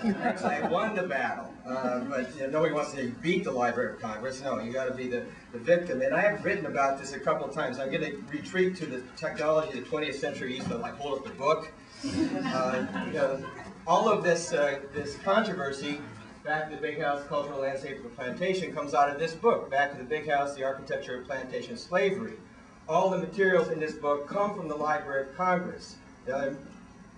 I won the battle. But you know, nobody wants to beat the Library of Congress. No, you got to be the victim. And I have written about this a couple of times. I'm going to retreat to the technology of the 20th century, used to like hold up the book. You know, all of this this controversy, Back to the Big House, Cultural Landscape of a Plantation, comes out of this book, Back to the Big House, The Architecture of Plantation Slavery. All the materials in this book come from the Library of Congress.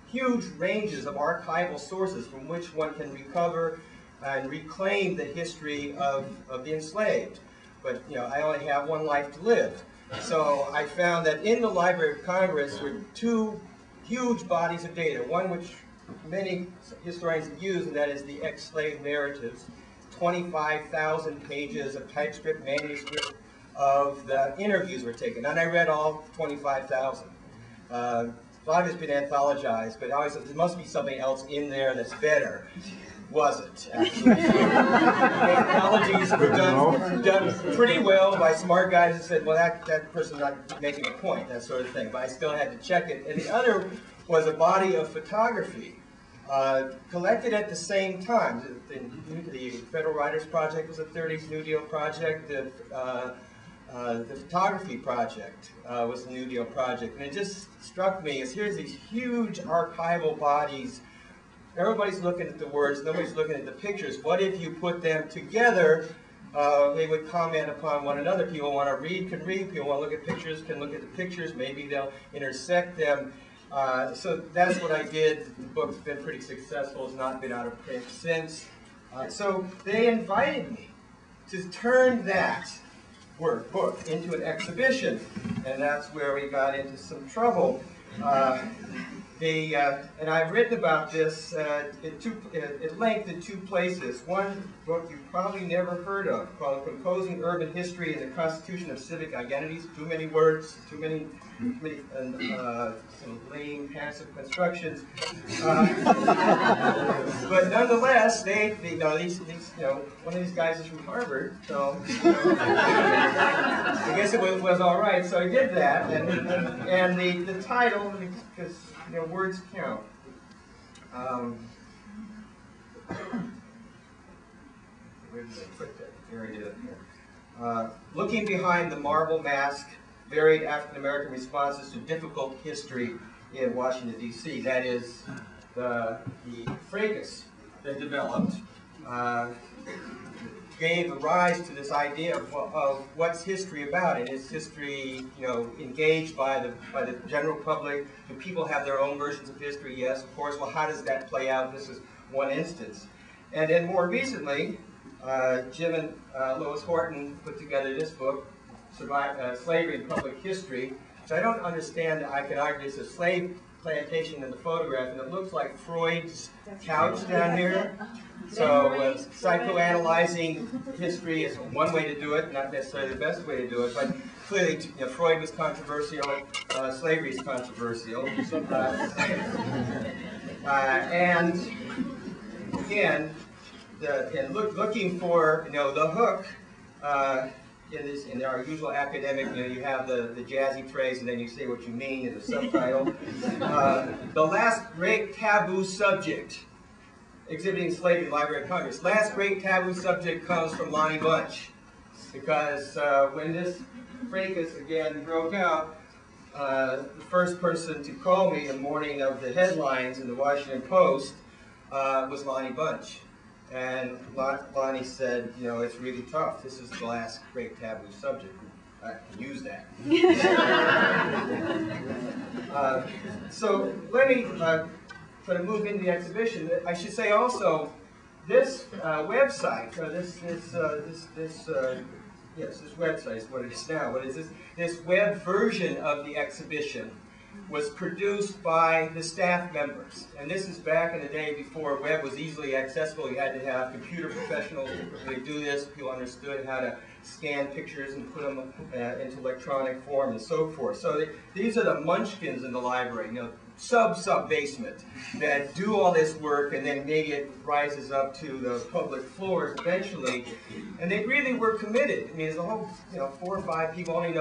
Huge ranges of archival sources from which one can recover and reclaim the history of the enslaved. But you know, I only have one life to live. So I found that in the Library of Congress were two huge bodies of data, one which many historians have used, and that is the ex-slave narratives, 25,000 pages of typescript manuscript of the interviews were taken, and I read all 25,000. A lot of it's been anthologized, but always there must be something else in there that's better. Wasn't, actually. Anthologies were done pretty well by smart guys that said, well, that person's not making a point, that sort of thing, but I still had to check it. And the other was a body of photography collected at the same time. The Federal Writers Project was a 30s New Deal project. The photography project was the New Deal project. And it just struck me as here's these huge archival bodies. Everybody's looking at the words, nobody's looking at the pictures. What if you put them together? They would comment upon one another. People want to read, can read. People want to look at pictures, can look at the pictures. Maybe they'll intersect them. So that's what I did. The book's been pretty successful. It's not been out of print since. So they invited me to turn that book into an exhibition, and that's where we got into some trouble. And I've written about this at length in two places. One book you've probably never heard of, called Composing Urban History and the Constitution of Civic Identities. Too many words, too many some lame, passive constructions. But nonetheless, one of these guys is from Harvard, so I guess it was all right. So I did that, and the title, because words count. Where did I put that? Here I did it here. Looking behind the marble mask, varied African-American responses to difficult history in Washington, D.C. That is the fracas that developed gave rise to this idea of what's history about, and is history, engaged by the general public? Do people have their own versions of history? Yes, of course. Well, how does that play out? This is one instance. And then more recently, Jim and Lois Horton put together this book, Slavery and Public History. So I don't understand the iconography. It's a slave plantation in the photograph, and it looks like Freud's couch down here. So psychoanalyzing history is one way to do it, not necessarily the best way to do it, but clearly Freud was controversial, slavery is controversial. And again, looking for the hook in our usual academic, you have the jazzy phrase and then you say what you mean in the subtitle. The last great taboo subject, exhibiting slavery in the Library of Congress. Last great taboo subject comes from Lonnie Bunch, because when this fracas again broke out, the first person to call me the morning of the headlines in the Washington Post was Lonnie Bunch. And Lonnie said, it's really tough. This is the last great taboo subject. I can use that. So let me try to move into the exhibition. I should say also, this website, this website is what it is now. What is this? This web version of the exhibition was produced by the staff members. And this is back in the day before web was easily accessible. You had to have computer professionals to really do this. People understood how to scan pictures and put them into electronic form and so forth. So these are the munchkins in the library, sub-basement that do all this work, and then maybe it rises up to the public floors eventually. And they really were committed. I mean, there's a whole, 4 or 5 people, only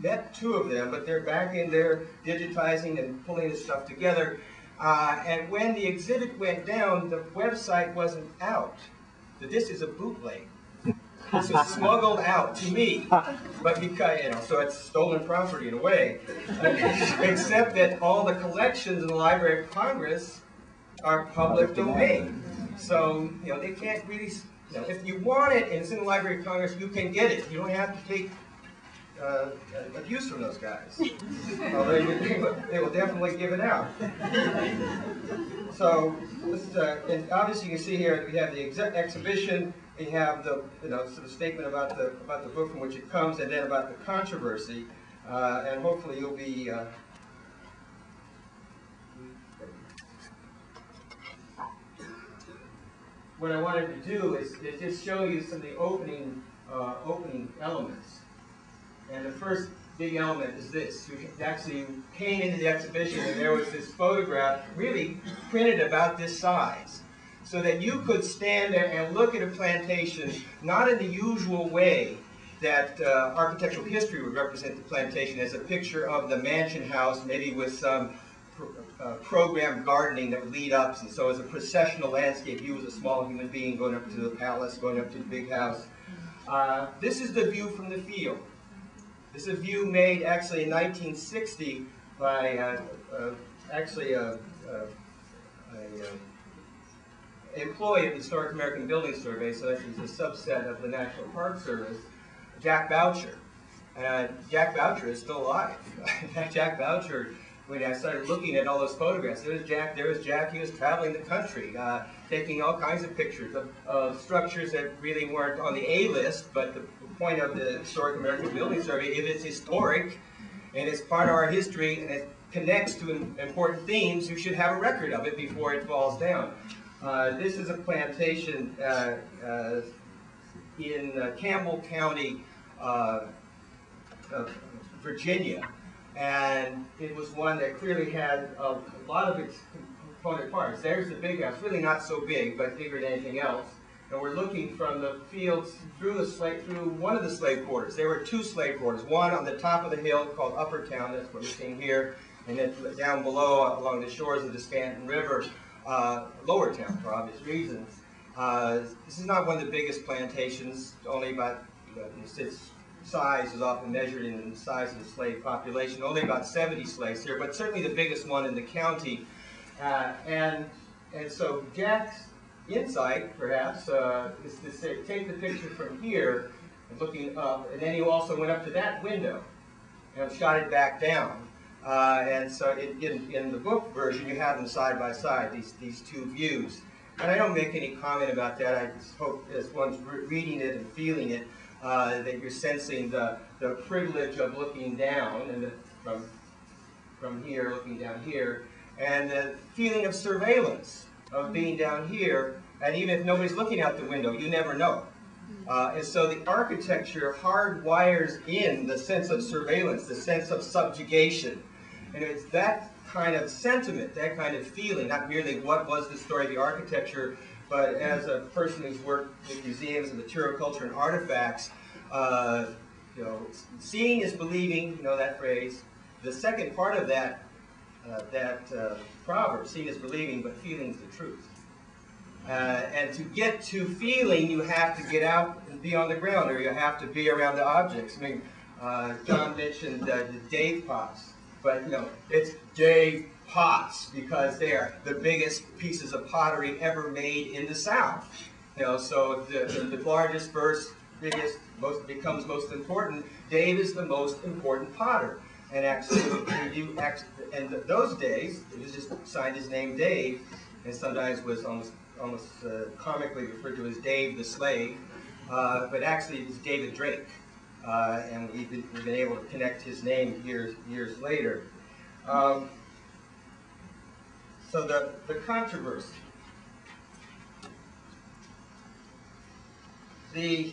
met 2 of them, but they're back in there digitizing and pulling this stuff together. And when the exhibit went down, the website wasn't out. So this is a bootleg. This was smuggled out to me, but because, you know, so it's stolen property in a way, except that all the collections in the Library of Congress are public domain. So, you know, they can't really, you know, if you want it and it's in the Library of Congress, you can get it. You don't have to take abuse from those guys. They will definitely give it out. So, this is, and obviously you can see here we have the exhibition. We have the, you know, sort of statement about the book from which it comes, and then about the controversy, and hopefully you'll be. What I wanted to do is just show you some of the opening elements, and the first big element is this. You actually came into the exhibition, and there was this photograph, really printed about this size, so that you could stand there and look at a plantation, not in the usual way that architectural history would represent the plantation, as a picture of the mansion house, maybe with some programmed gardening that would lead up, and so as a processional landscape, you as a small human being going up to the palace, going up to the big house. This is the view from the field. This is a view made actually in 1960 by actually a employee of the Historic American Building Survey, so this is a subset of the National Park Service, Jack Boucher. And Jack Boucher is still alive. Jack Boucher, when I started looking at all those photographs, there was Jack, he was traveling the country, taking all kinds of pictures of structures that really weren't on the A list, but the point of the Historic American Building Survey, if it's historic, and it's part of our history, and it connects to important themes, you should have a record of it before it falls down. This is a plantation in Campbell County, Virginia, and it was one that clearly had a lot of its component parts. There's the big house, really not so big, but bigger than anything else. And we're looking from the fields through one of the slave quarters. There were two slave quarters, one on the top of the hill called Upper Town, that's what we're seeing here, and then down below along the shores of the Stanton River, Lower Town, for obvious reasons. This is not one of the biggest plantations, only about, its size is often measured in the size of the slave population, only about 70 slaves here, but certainly the biggest one in the county. And so Jack's insight, perhaps, is to say, take the picture from here, and looking up, and then he also went up to that window and shot it back down. And so in the book version, you have them side by side, these two views. And I don't make any comment about that. I just hope, as one's reading it and feeling it, that you're sensing the privilege of looking down, and from here, looking down here, and the feeling of surveillance, of being down here, and even if nobody's looking out the window, you never know. And so the architecture hardwires in the sense of surveillance, the sense of subjugation. And it's that kind of sentiment, that kind of feeling, not merely what was the story of the architecture, but as a person who's worked with museums and material culture and artifacts, you know, seeing is believing, you know that phrase. The second part of that proverb, seeing is believing, but feeling is the truth. And to get to feeling, you have to get out and be on the ground, or you have to be around the objects. I mean, John mentioned the Dave pots, but you know, it's Dave pots because they are the biggest pieces of pottery ever made in the South. You know, so the largest, first, biggest, becomes most important. Dave is the most important potter, and actually, and those days, it was just signed his name Dave, and sometimes was almost comically referred to as Dave the Slave, but actually it was David Drake, and we've been able to connect his name years later. So the controversy. The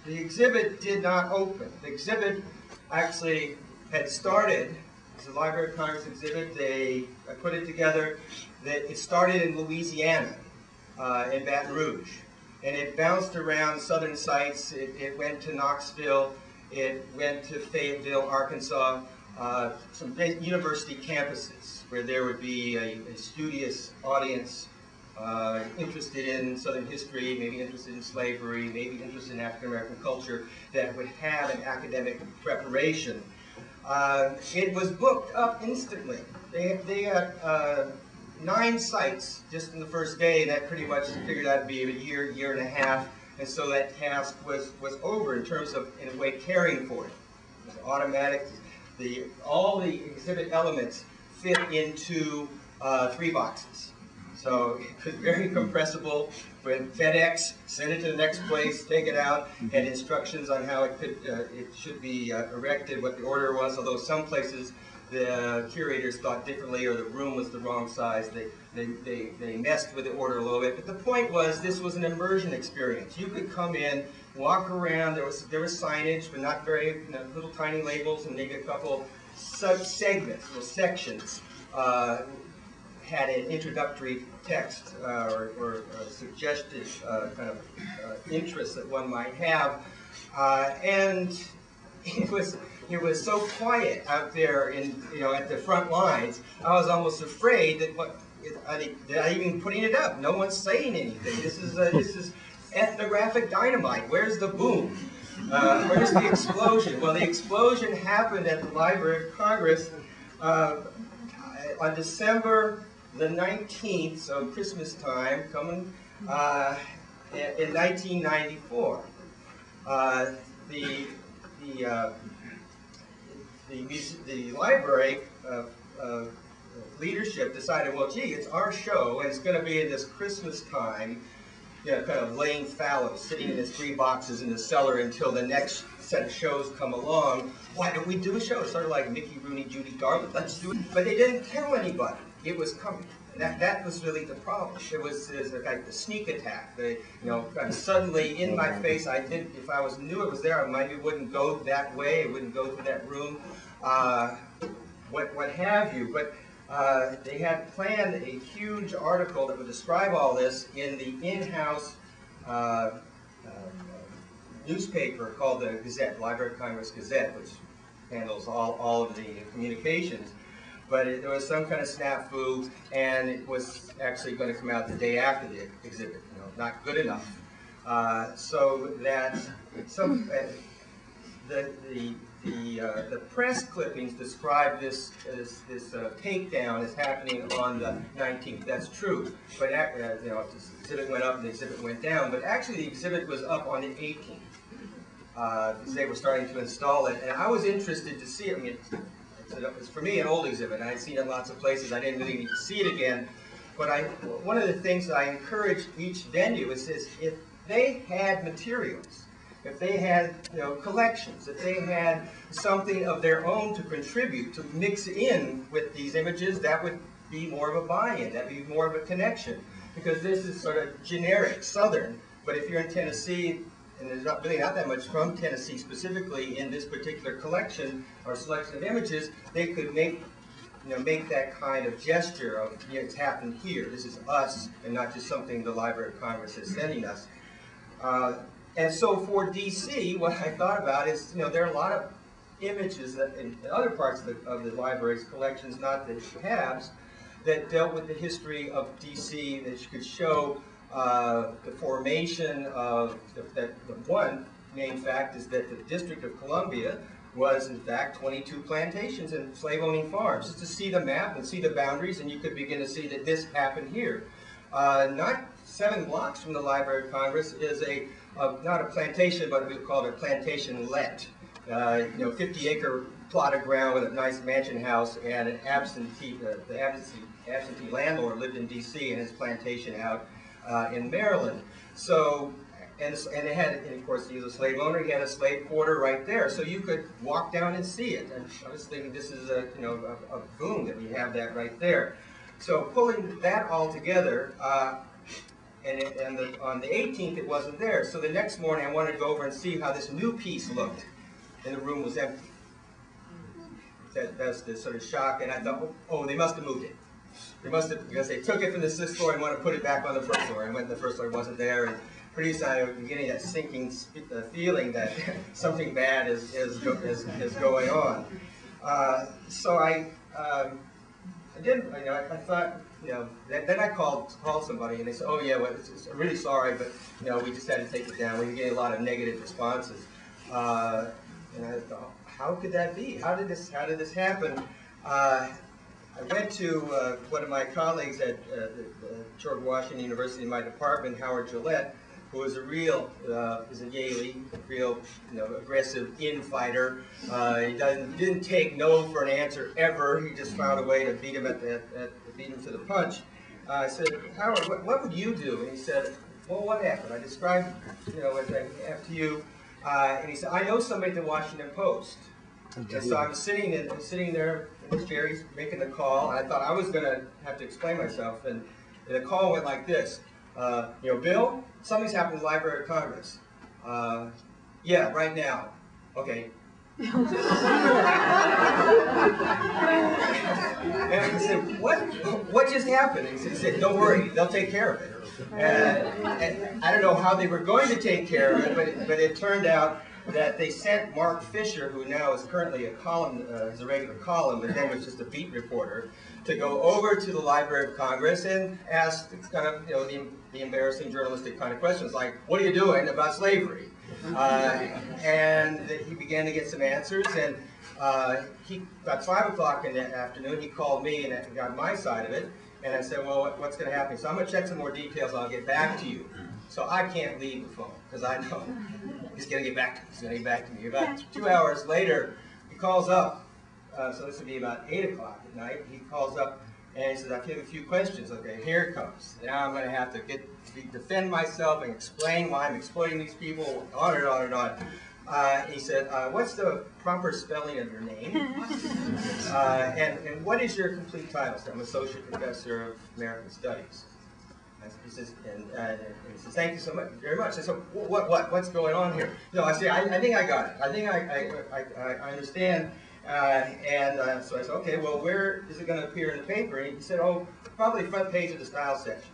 exhibit did not open. The exhibit actually had started. It's a Library of Congress exhibit. I put it together. That it started in Louisiana, in Baton Rouge, and it bounced around southern sites. It went to Knoxville. It went to Fayetteville, Arkansas. some university campuses where there would be a studious audience interested in Southern history, maybe interested in slavery, maybe interested in African American culture, that would have an academic preparation. It was booked up instantly. They had 9 sites just in the first day, and that pretty much figured out to be a year and a half, and so that task was over in terms of, in a way, caring for it. It was automatic. All the exhibit elements fit into 3 boxes. So it was very compressible. With FedEx, send it to the next place, take it out, and instructions on how it should be erected, what the order was, although some places the curators thought differently, or the room was the wrong size. They messed with the order a little bit. But the point was, this was an immersion experience. You could come in, walk around. There was signage, but not very, little tiny labels, and maybe a couple segments or sections had an introductory text or suggested kind of interest that one might have, and it was so quiet out there at the front lines. I was almost afraid that did I even putting it up? No one's saying anything. This is ethnographic dynamite. Where's the boom? Where's the explosion? Well, the explosion happened at the Library of Congress on December the 19th, so Christmas time, coming in 1994. The library leadership decided, well, gee, it's our show, and it's going to be in this Christmas time, kind of laying fallow, sitting in its 3 boxes in the cellar until the next set of shows come along. Why don't we do a show? Sort of like Mickey, Rooney, Judy Garland. Let's do it. But they didn't tell anybody it was coming. That was really the problem. It was like the sneak attack. Suddenly in my face. If I knew it was there, I maybe wouldn't go that way. I wouldn't go to that room. What have you? But they had planned a huge article that would describe all this in the in-house newspaper called the Gazette, Library of Congress Gazette, which handles all of the communications. But there was some kind of snafu, and it was actually going to come out the day after the exhibit. Not good enough. So that the press clippings describe this takedown as happening on the 19th. That's true. But the exhibit went up and the exhibit went down. But actually, the exhibit was up on the 18th. Because they were starting to install it, and I was interested to see it. I mean, it's for me an old exhibit, and I'd seen it in lots of places. I didn't really need to see it again. But one of the things that I encourage each venue is if they had materials, if they had collections, if they had something of their own to contribute, to mix in with these images, that would be more of a buy-in, that would be more of a connection. Because this is sort of generic, Southern, but if you're in Tennessee, and there's really not that much from Tennessee specifically in this particular collection or selection of images, they could make that kind of gesture of, it's happened here, this is us, and not just something the Library of Congress is sending us. And so for DC, what I thought about is, there are a lot of images that in other parts of the library's collections, not the tabs, that dealt with the history of DC, that you could show the formation of, the one main fact is that the District of Columbia was in fact 22 plantations and slave-owning farms. Just to see the map and see the boundaries, and you could begin to see that this happened here. Not 7 blocks from the Library of Congress is not a plantation, but we would call it a plantation-let. 50-acre plot of ground with a nice mansion house, and an absentee landlord lived in D.C. and his plantation out in Maryland. So, and it had, and of course, he was a slave owner. He had a slave quarter right there, so you could walk down and see it. And I was thinking, this is a boom that we have that right there. So pulling that all together, on the 18th it wasn't there. So the next morning I wanted to go over and see how this new piece looked, and the room was empty. That's the sort of shock, and I thought, oh, they must have moved it. They must have, because they took it from the 6th floor and wanted to put it back on the 1st floor. And went to the 1st floor, it wasn't there. And pretty soon I was getting that sinking feeling that something bad is going on. So I didn't, you know, I thought, you know, then I called somebody and they said, oh yeah, well, I'm really sorry, but, you know, we just had to take it down. We were getting a lot of negative responses. And I thought, how could that be? How did this happen? I went to one of my colleagues at George Washington University in my department, Howard Gillette, who was a real, is a YALE, real, you know, aggressive infighter. He didn't take no for an answer ever. He just found a way to beat him beat him to the punch. I said, Howard, what would you do? And he said, well, what happened? I described, you know, what I have to you. And he said, I know somebody at the Washington Post. And so I was sitting there in his chair, he's making the call, and I thought I was going to have to explain myself. And the call went like this. You know, Bill, something's happened in the Library of Congress. Yeah, right now. Okay. And I said, what just happened? And he said, don't worry, they'll take care of it. And I don't know how they were going to take care of it, but it turned out that they sent Mark Fisher, who now is currently a regular column, but then was just a beat reporter, to go over to the Library of Congress and ask kind of, you know, the embarrassing journalistic kind of questions like, what are you doing about slavery? And he began to get some answers, and about 5 o'clock in the afternoon, he called me and got my side of it, and I said, well, what's going to happen? So I'm going to check some more details, and I'll get back to you. So I can't leave the phone, because I know he's going to get back to me. He's going to get back to me. About 2 hours later, he calls up. So this would be about 8 o'clock at night. He calls up and he says, I have a few questions. Okay, here it comes. Now I'm going to have to defend myself and explain why I'm exploiting these people, on and on and on. He said, what's the proper spelling of your name? And what is your complete title? So I'm Associate Professor of American Studies. He says, he says, thank you so much, very much. I said, what's going on here? No, I say, I think I got it. I think I understand. So I said, okay, well, where is it going to appear in the paper? And he said, oh, probably front page of the style section.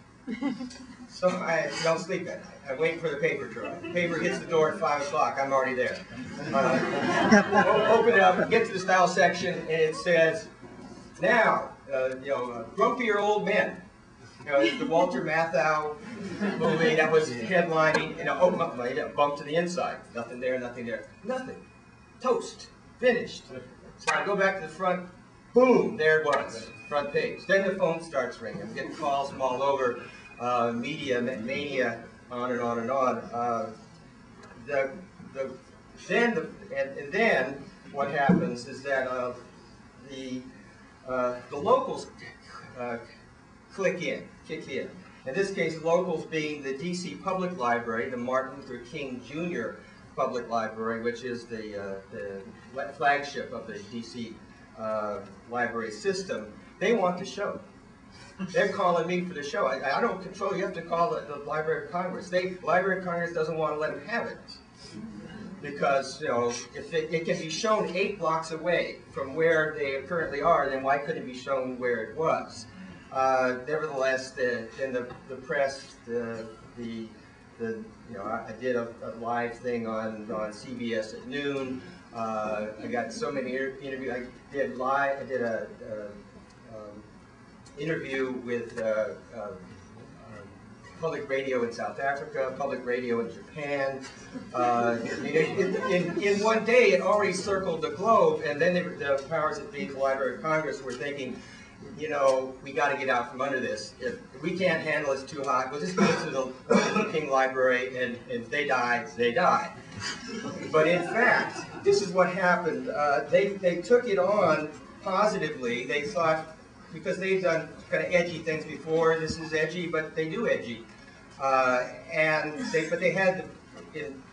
So I don't sleep at night. I wait for the paper to arrive. The paper hits the door at 5 o'clock. I'm already there. Open it up, get to the style section, and it says, now, you know, grumpier old men. You know, the Walter Matthau movie that was headlining, you know, oh, bump to the inside. Nothing there, nothing there. Nothing. Toast. Finished. So I go back to the front, boom, there it was, front page. Then the phone starts ringing. I'm getting calls from all over, media, mania, on and on and on. Then what happens is that the locals kick in. In this case, locals being the DC Public Library, the Martin Luther King Jr. Public Library, which is the flagship of the DC library system. They want the show. They're calling me for the show. I don't control. You have to call the Library of Congress. Library of Congress doesn't want to let them have it because, you know, if it can be shown 8 blocks away from where they currently are, then why couldn't it be shown where it was? Nevertheless, in the press, you know, I did a live thing on CBS at noon. I got so many interviews. I did a interview with public radio in South Africa, public radio in Japan. In one day, it already circled the globe, and then the powers that be, the Library of Congress, were thinking, you know, we got to get out from under this. If we can't handle it's too hot, we'll just go to the King Library, and if they die, they die. But in fact, this is what happened. They took it on positively. They thought, because they've done kind of edgy things before, this is edgy, but they do edgy. But they had,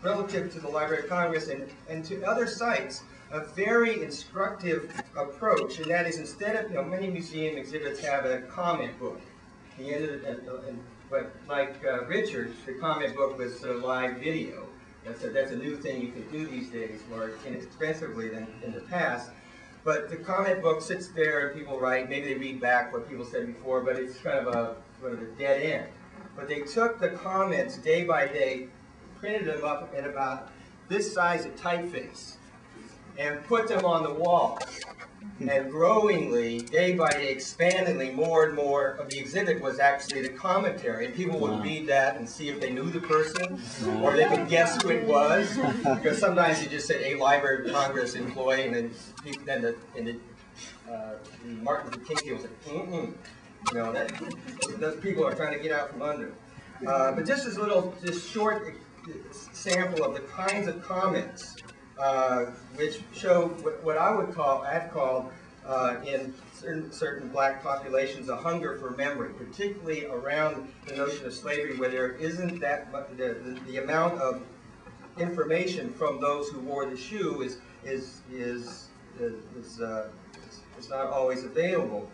relative to the Library of Congress and to other sites, a very instructive approach, and that is, instead of, you know, many museum exhibits have a comment book. But like Richard, the comment book was live video. That's a new thing you can do these days, more inexpensively than in the past. But the comment book sits there and people write, maybe they read back what people said before, but it's kind of a dead end. But they took the comments day by day, printed them up in about this size of typeface, and put them on the wall. And growingly, day by day, expandingly, more and more of the exhibit was actually the commentary. And people would read that and see if they knew the person, or they could guess who it was. Because sometimes you just said a Library of Congress employee, and then the Martin Luther King people said, you know, those people are trying to get out from under. But just as a little, just short sample of the kinds of comments which show what I would call, I've called in certain black populations a hunger for memory, particularly around the notion of slavery, where there isn't that much, the amount of information from those who wore the shoe is not always available.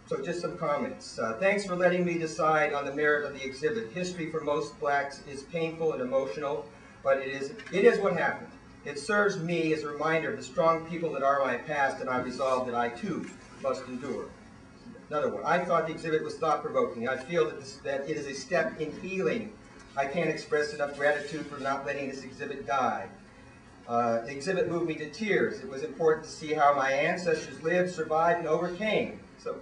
So just some comments. Thanks for letting me decide on the merit of the exhibit. History for most blacks is painful and emotional, but it is what happened. It serves me as a reminder of the strong people that are my past, and I resolve that I too must endure. Another one. I thought the exhibit was thought-provoking. I feel that it is a step in healing. I can't express enough gratitude for not letting this exhibit die. The exhibit moved me to tears. It was important to see how my ancestors lived, survived, and overcame. So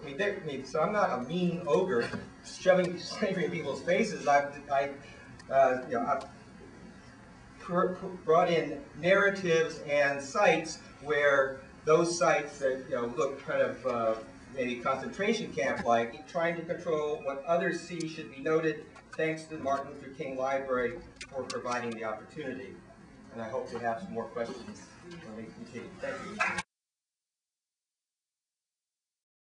I'm not a mean ogre shoving slavery in people's faces. I brought in narratives and sites where those sites that look kind of maybe concentration camp-like, trying to control what others see should be noted. Thanks to the Martin Luther King Library for providing the opportunity. And I hope to have some more questions when we continue. Thank you.